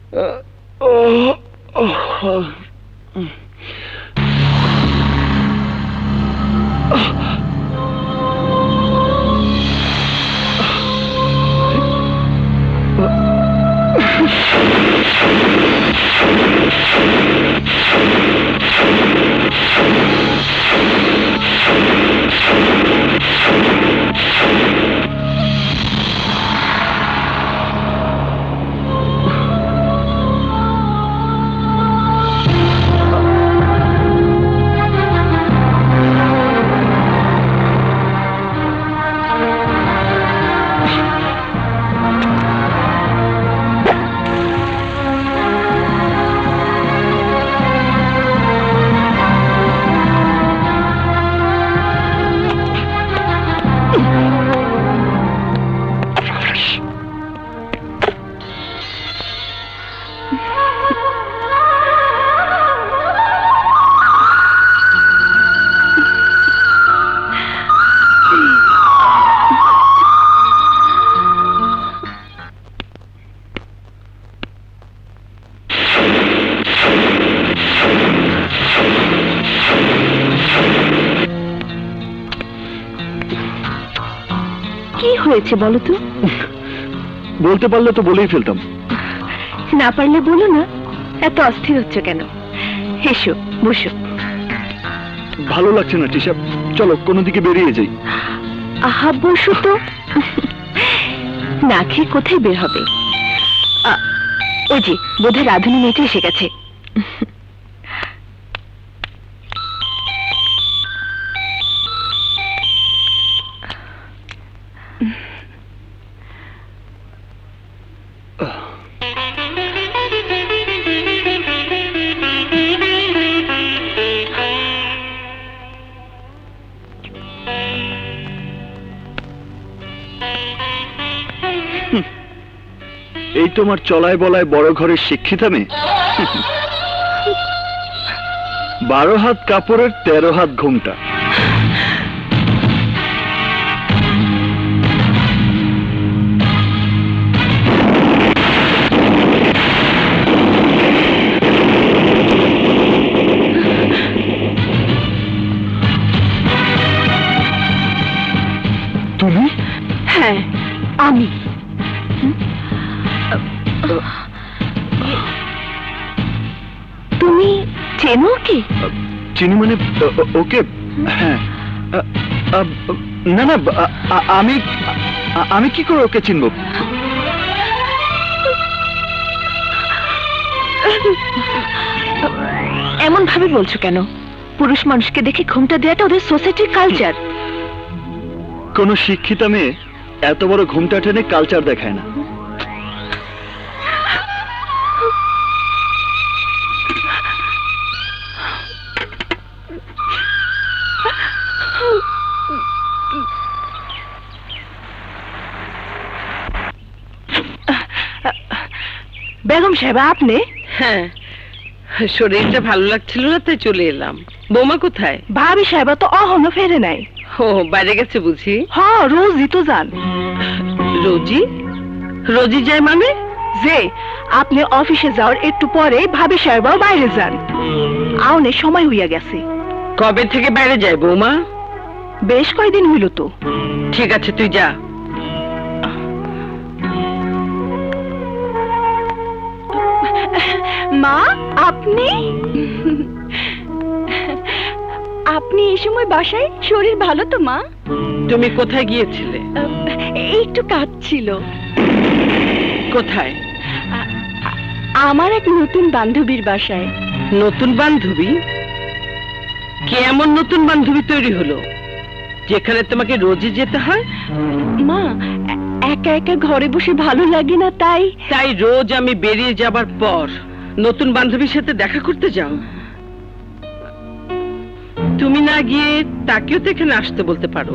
কি হয়েছে বলো তো? বলতে পারলে তো বলেই ফেলতাম। না পারলে বলো না, এত অস্থির হচ্ছে কেন? এসো বসো। ভালো লাগছে না টিশা, চলো কোনো দিকে বেরিয়ে যাই। আহা বসো তো। না খেয়ে কোথায় বের হবে? ওই যে বোধহয় রাধুনী মেয়েটা এসে গেছে। এই তোমার চলায় বলায় বড় ঘরের শিক্ষিতা মেয়ে। 12 হাত কাপড়ের 13 হাত ঘোমটা। তুমি? হ্যাঁ আমি। তুমি চেনো কি? চিনি মানে ওকে? হ্যাঁ। না না, আমি কি করে ওকে চিনব? এমন ভাবে বলছো কেন? পুরুষ মানুষকে দেখে ঘুমটা দেওয়াটা ওদের সোসাইটির কালচার। কোন শিক্ষিতা মেয়ে এত বড় ঘুমটা টেনে কালচার দেখায় না। বেগম সাহেব আপনি? হ্যাঁ, শরীরটা ভালো লাগছিল না তাই চলে এলাম। বৌমা কোথায়? ভাবি সাহেব তো অহনো ফেরে নাই। ও বাইরে গেছে বুঝি? হ্যাঁ রোজই তো যান। রোজি? রোজি যায় মানে? যে আপনি অফিসে যাওয়ার একটু পরে ভাবি সাহেবও বাইরে যান। আউনের সময় হইয়া গেছে। কবে থেকে বাইরে যায় বৌমা? বেশ কয়দিন হইল তো। ঠিক আছে তুই যা। মা আপনি? আপনি এই সময় বাসায়? শরীর ভালো তো মা? তুমি কোথায় গিয়েছিলে? একটু কাজ ছিল। কোথায়? আমার এক নতুন বান্ধবীর বাসায়। নতুন বান্ধবী? কে এমন নতুন বান্ধবী তৈরি হলো যেখানে তোমাকে রোজই যেতে হয়? মা একা একা ঘরে বসে ভালো লাগে না তাই। তাই রোজ আমি বেরিয়ে যাবার পর নতুন বান্ধবীর সাথে দেখা করতে যাও? তুমি না গিয়ে তাকেও তো এখানে আসতে বলতে পারো।